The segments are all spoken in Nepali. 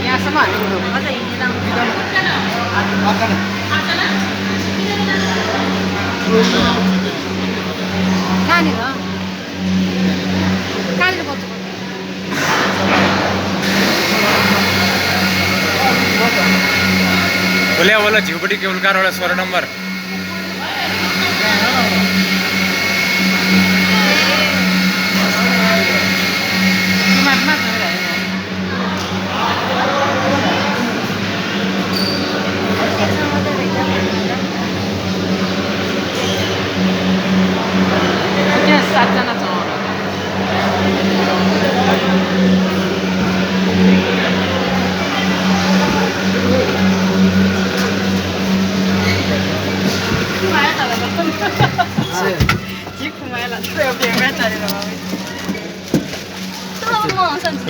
यहाँसम्म कहाँनिर कहाँनिर बस्छ बोलिया बोला झिउपट्टि केबुल कारवाला 16 नम्बर सातजना छ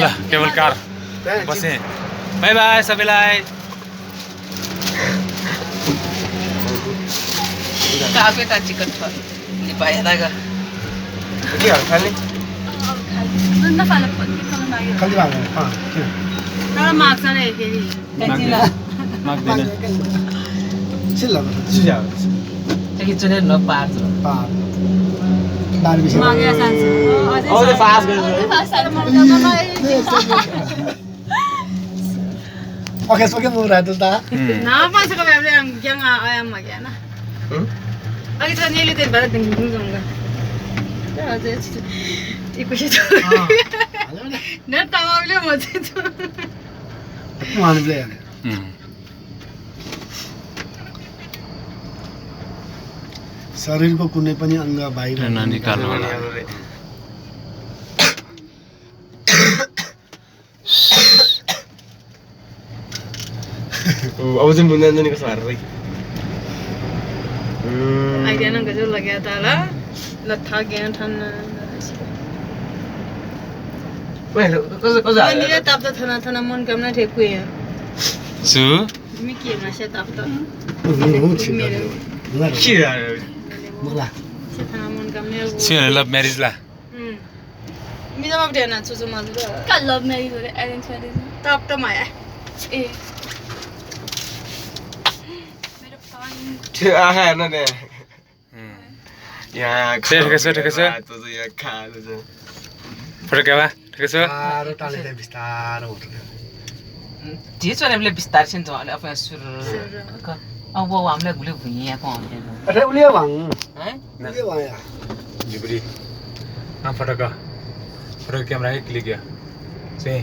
ल केबुल कार बसे बाई बाई सबैलाई काफेटा चिकन छ नि पाए दागा के खाने खाली भाग तर माग्छ नि फेरि माग्दैन चिल्ला एकचोटि न पार्छ दाल बिस मागे सान्छ औले पास गर्छ ओके सो के मुरा त ना पासको बेले ग्याङ आयाम मागे ना अघि त नेली त भएर दिन गुंगा अझै इकुसी छ न तमाले मजे छ मान ले शरीरको कुनै पनि अंग बाहिर निकाल्नु होला अब चाहिँ बुन्दैन नि कसो हार्दै आइडिया न गजब लाग्यो त ल ल थाक्यो ठन्न मैले कसो कसो अनि रे ताप त थना थना मन कामना ठेकुए सु मी के मासे ताप त के मला से थना मन कामना सी लभ म्यारेज ला मी जमा बटेना छुछु मजु का लव मैरिज हो अरेंज मैरिज ताप त माया ए त्यो आहा हेर्न त्यहाँ यहाँ ठिकै छ तो यहाँ खानु छ फोटो केवा ठिकै छ तारो टाले चाहिँ बिस्तारो उठ्छ जे चोरेले बिस्तार छिन् जले अब सुर अब वो हामीले गुले भुइया को हामीले अरे उलिया भाङ हैं उलिया भाया झिपडी फोटो क्यामेरा क्लिक गयो चाहिँ